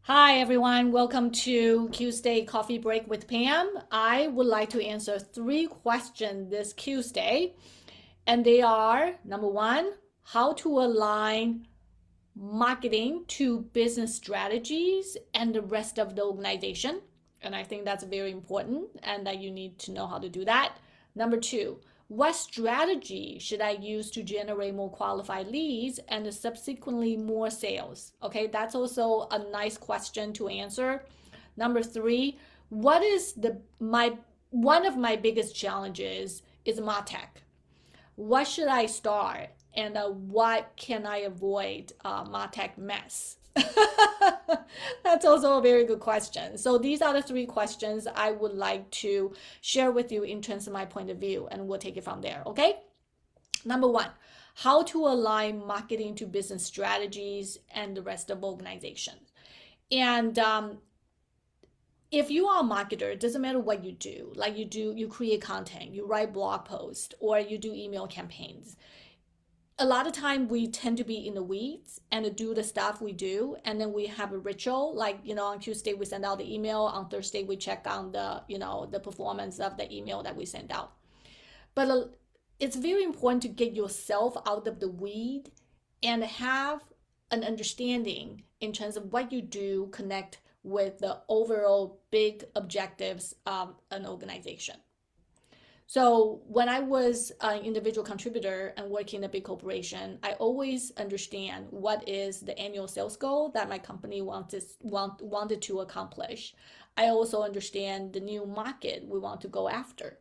Hi, everyone. Welcome to Tuesday Coffee Break with Pam. I would like to answer three questions this Tuesday, and they are number one, how to align marketing to business strategies and the rest of the organization. And I think that's very important and that you need to know how to do that. Number two, what strategy should I use to generate more qualified leads and subsequently more sales? Okay, that's also a nice question to answer. Number three, what is the my one of my biggest challenges is MarTech. What should I start and what can I avoid MarTech mess? That's also a very good question. So these are the three questions I would like to share with you in terms of my point of view, and we'll take it from there. Okay. Number one, how to align marketing to business strategies and the rest of organizations. And if you are a marketer, it doesn't matter what you do. Like you create content, you write blog posts, or you do email campaigns. A lot of time we tend to be in the weeds and do the stuff we do, and then we have a ritual. Like on Tuesday we send out the email, on Thursday we check on the performance of the email that we send out. But it's very important to get yourself out of the weed and have an understanding in terms of what you do connect with the overall big objectives of an organization. So when I was an individual contributor and working in a big corporation, I always understand what is the annual sales goal that my company wanted to accomplish. I also understand the new market we want to go after.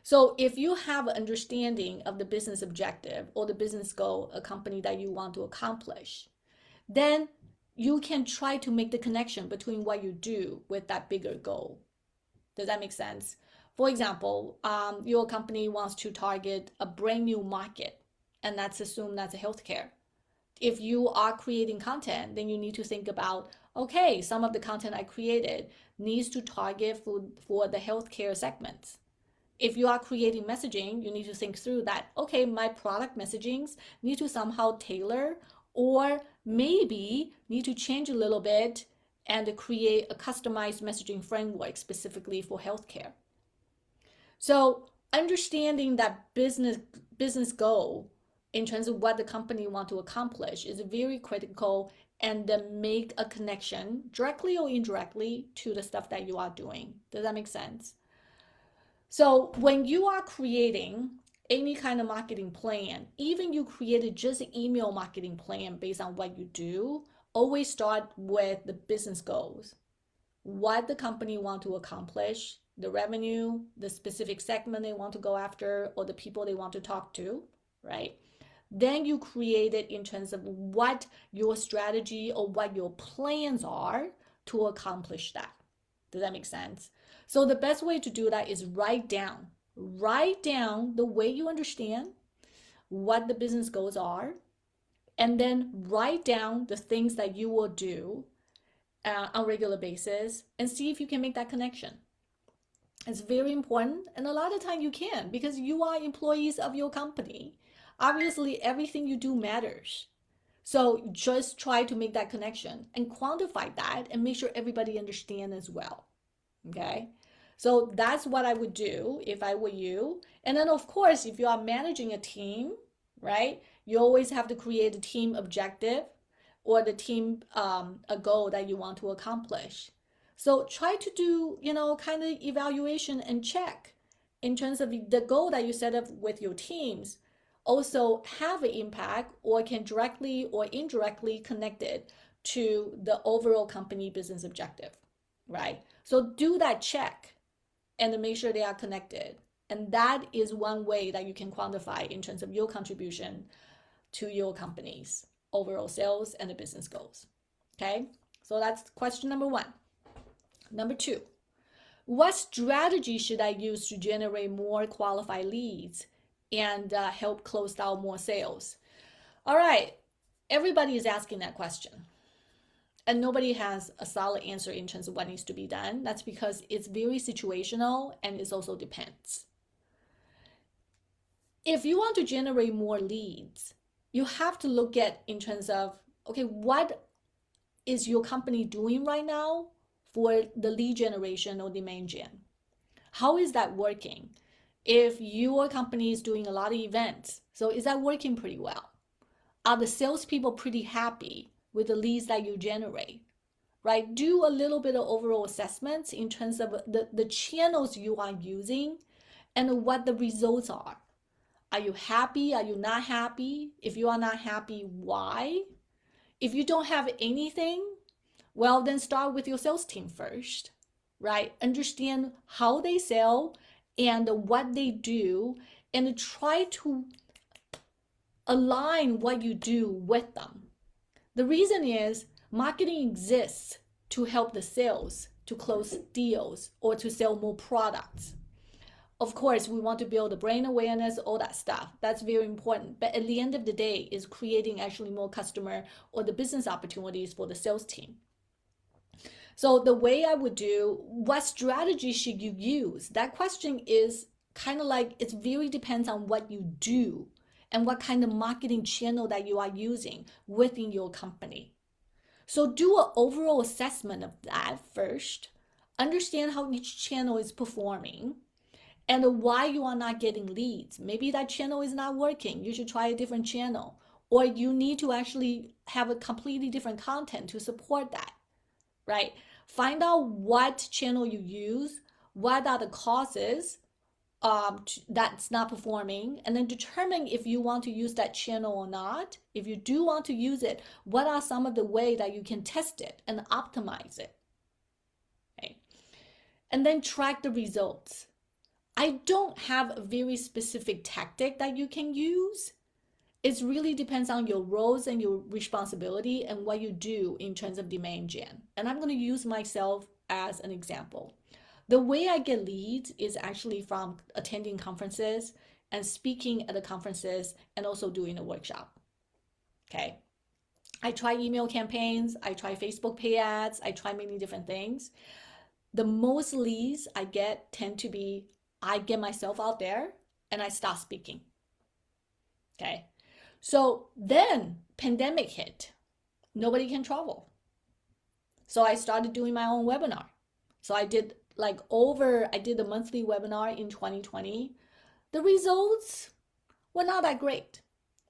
So if you have an understanding of the business objective or the business goal, a company that you want to accomplish, then you can try to make the connection between what you do with that bigger goal. Does that make sense? For example, your company wants to target a brand new market, and let's assume that's healthcare. If you are creating content, then you need to think about, okay, some of the content I created needs to target for the healthcare segments. If you are creating messaging, you need to think through that, okay, my product messagings need to somehow tailor or maybe need to change a little bit and create a customized messaging framework specifically for healthcare. So understanding that business goal in terms of what the company want to accomplish is very critical, and then make a connection directly or indirectly to the stuff that you are doing. Does that make sense? So when you are creating any kind of marketing plan, even you created just an email marketing plan based on what you do, always start with the business goals. What the company want to accomplish, the revenue, the specific segment they want to go after, or the people they want to talk to, right? Then you create it in terms of what your strategy or what your plans are to accomplish that. Does that make sense? So the best way to do that is write down. Write down the way you understand what the business goals are, and then write down the things that you will do on a regular basis and see if you can make that connection. It's very important, and a lot of time you can because you are employees of your company. Obviously, everything you do matters. So just try to make that connection and quantify that and make sure everybody understands as well. Okay. So that's what I would do if I were you. And then, of course, if you are managing a team, right, you always have to create a team objective or the team a goal that you want to accomplish. So try to do, kind of evaluation and check in terms of the goal that you set up with your teams also have an impact or can directly or indirectly connect it to the overall company business objective, right? So do that check and make sure they are connected. And that is one way that you can quantify in terms of your contribution to your company's overall sales and the business goals. Okay, so that's question number one. Number two, what strategy should I use to generate more qualified leads and help close down more sales? All right, everybody is asking that question. And nobody has a solid answer in terms of what needs to be done. That's because it's very situational and it also depends. If you want to generate more leads, you have to look at in terms of, okay, what is your company doing right now for the lead generation or demand gen? How is that working? If your company is doing a lot of events, so is that working pretty well? Are the salespeople pretty happy with the leads that you generate? Right? Do a little bit of overall assessments in terms of the channels you are using and what the results are. Are you happy? Are you not happy? If you are not happy, why? If you don't have anything, well, then start with your sales team first, right? Understand how they sell and what they do, and try to align what you do with them. The reason is marketing exists to help the sales, to close deals, or to sell more products. Of course, we want to build the brand awareness, all that stuff. That's very important. But at the end of the day, is creating actually more customer or the business opportunities for the sales team. So the way I would do, what strategy should you use? That question is kind of like, it very depends on what you do and what kind of marketing channel that you are using within your company. So do an overall assessment of that first. Understand how each channel is performing and why you are not getting leads. Maybe that channel is not working. You should try a different channel. Or you need to actually have a completely different content to support that, right? Find out what channel you use, what are the causes that's not performing, and then determine if you want to use that channel or not. If you do want to use it, what are some of the ways that you can test it and optimize it, okay? And then track the results. I don't have a very specific tactic that you can use. It really depends on your roles and your responsibility and what you do in terms of demand gen. And I'm going to use myself as an example. The way I get leads is actually from attending conferences and speaking at the conferences and also doing a workshop. Okay. I try email campaigns, I try Facebook pay ads, I try many different things. The most leads I get tend to be, I get myself out there and I start speaking. Okay. So then pandemic hit. Nobody can travel. So I started doing my own webinar. So I did a monthly webinar in 2020. The results were not that great.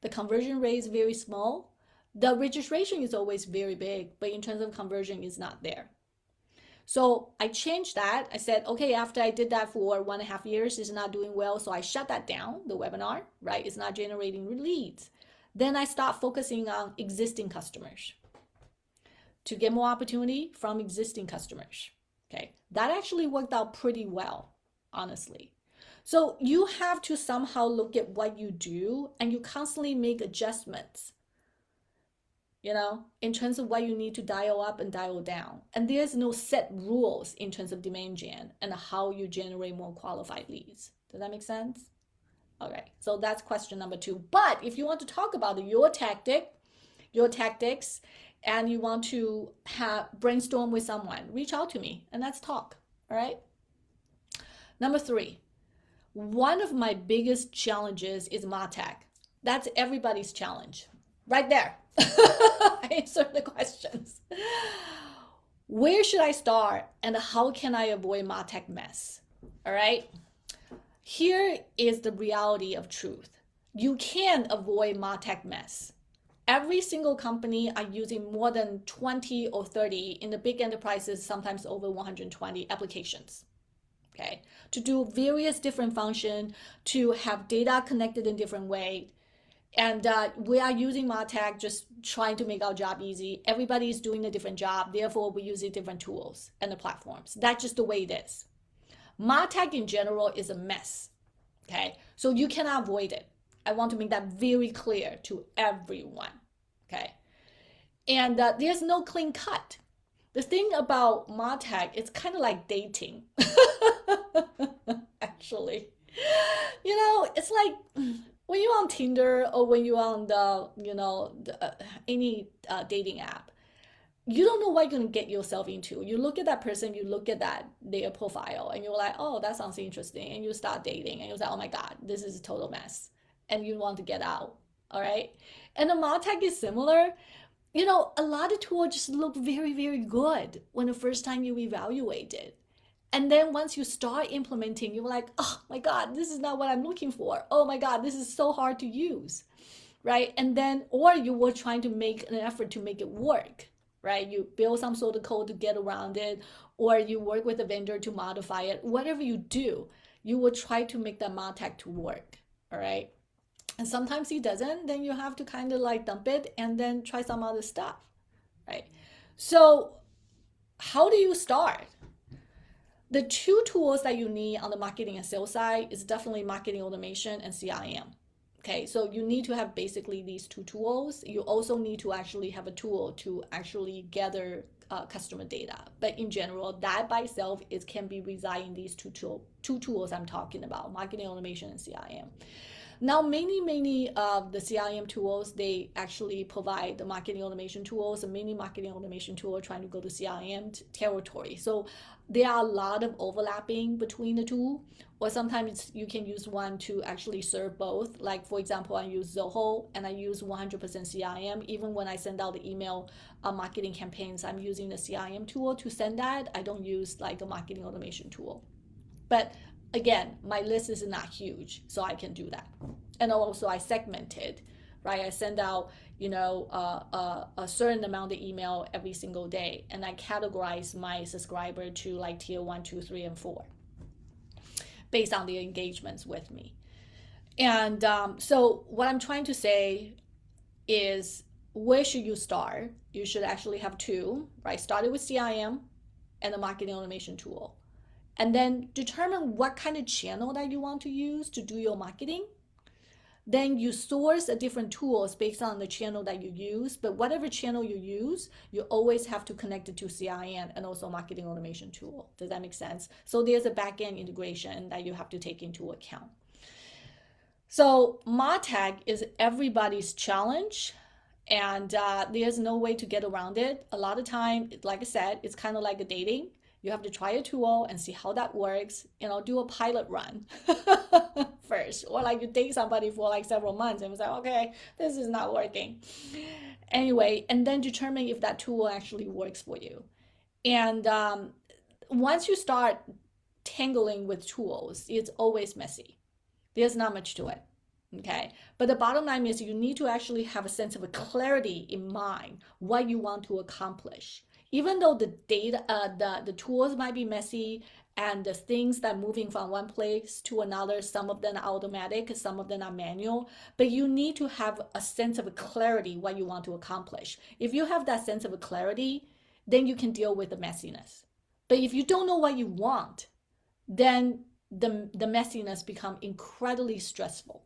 The conversion rate is very small. The registration is always very big, but in terms of conversion, is not there. So I changed that. I said, okay, after I did that for 1.5 years, it's not doing well. So I shut that down, the webinar, right? It's not generating leads. Then I start focusing on existing customers to get more opportunity from existing customers. Okay, that actually worked out pretty well, honestly. So you have to somehow look at what you do and you constantly make adjustments, in terms of what you need to dial up and dial down. And there's no set rules in terms of demand gen and how you generate more qualified leads. Does that make sense? All right, so that's question number 2. But if you want to talk about your tactics, and you want to brainstorm with someone, reach out to me and let's talk. All right. Number 3, one of my biggest challenges is MarTech. That's everybody's challenge. Right there. I answered the questions. Where should I start and how can I avoid MarTech mess? All right. Here is the reality of truth. You can avoid MarTech mess. Every single company are using more than 20 or 30, in the big enterprises, sometimes over 120 applications, okay, to do various different functions, to have data connected in different ways. And we are using MarTech, just trying to make our job easy. Everybody is doing a different job. Therefore, we're using different tools and the platforms. That's just the way it is. MarTech in general is a mess, okay? So you cannot avoid it. I want to make that very clear to everyone, okay? And there's no clean cut. The thing about MarTech, it's kind of like dating, actually. It's like when you're on Tinder or when you're on any dating app, you don't know what you're going to get yourself into. You look at that person, you look at their profile, and you're like, oh, that sounds interesting. And you start dating, and you're like, oh my God, this is a total mess. And you want to get out, all right? And the MarTech is similar. a lot of tools just look very, very good when the first time you evaluate it. And then once you start implementing, you're like, oh my God, this is not what I'm looking for. Oh my God, this is so hard to use, right? And then, or you were trying to make an effort to make it work, right? You build some sort of code to get around it, or you work with a vendor to modify it. Whatever you do, you will try to make that MarTech to work, all right? And sometimes it doesn't, then you have to kind of like dump it and then try some other stuff, right? So how do you start? The two tools that you need on the marketing and sales side is definitely marketing automation and CRM. Okay, so you need to have basically these two tools. You also need to actually have a tool to actually gather customer data. But in general, that by itself can be residing these two tools I'm talking about, marketing automation and CRM. Now, many of the CRM tools, they actually provide the marketing automation tools, and many marketing automation tools are trying to go to CRM territory. So there are a lot of overlapping between the two, or sometimes you can use one to actually serve both. Like, for example, I use Zoho and I use 100% CRM. Even when I send out the email marketing campaigns, I'm using the CRM tool to send that. I don't use like a marketing automation tool. But again, my list is not huge, so I can do that. And also I segment it, right? I send out, a certain amount of email every single day, and I categorize my subscriber to like tier 1, 2, 3, and 4 based on their engagements with me. And so what I'm trying to say is, where should you start? You should actually have two, right? Started with CRM and the marketing automation tool. And then determine what kind of channel that you want to use to do your marketing. Then you source the different tools based on the channel that you use. But whatever channel you use, you always have to connect it to CRM and also marketing automation tool. Does that make sense? So there's a back-end integration that you have to take into account. So MarTech is everybody's challenge, and there's no way to get around it. A lot of time, like I said, it's kind of like a dating. You have to try a tool and see how that works. Do a pilot run first, or like you date somebody for like several months and it's like, okay, this is not working. Anyway, and then determine if that tool actually works for you. And once you start tangling with tools, it's always messy. There's not much to it. Okay, but the bottom line is you need to actually have a sense of a clarity in mind what you want to accomplish. Even though the data, the tools might be messy, and the things that moving from one place to another, some of them are automatic, some of them are manual, but you need to have a sense of a clarity what you want to accomplish. If you have that sense of a clarity, then you can deal with the messiness. But if you don't know what you want, then the messiness become incredibly stressful.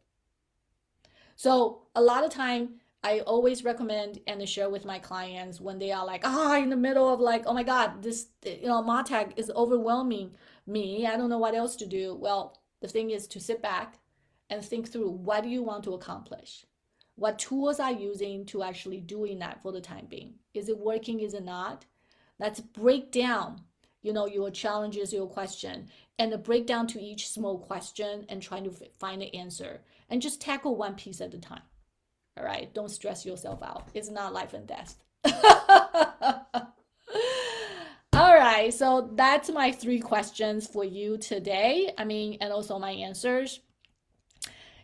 So a lot of time, I always recommend and share with my clients when they are like, in the middle of like, oh my God, this, MarTech is overwhelming me. I don't know what else to do. Well, the thing is to sit back and think through, what do you want to accomplish? What tools are you using to actually doing that for the time being? Is it working? Is it not? Let's break down, your challenges, your question, and break down to each small question and trying to find the answer, and just tackle one piece at a time. All right, don't stress yourself out. It's not life and death. All right, so that's my 3 questions for you today. And also my answers.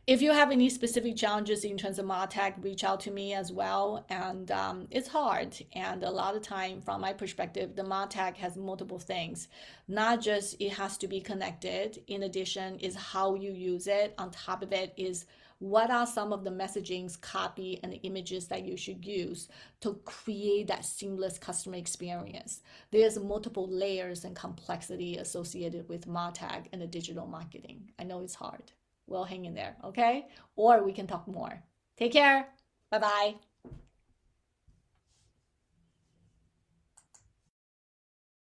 If you have any specific challenges in terms of MarTech, reach out to me as well. And it's hard. And a lot of time, from my perspective, the MarTech has multiple things. Not just it has to be connected. In addition, is how you use it. On top of it is what are some of the messagings, copy, and images that you should use to create that seamless customer experience. There's multiple layers and complexity associated with MarTech and the digital marketing. I know it's hard. We'll hang in there, okay? Or we can talk more. Take care. Bye-bye.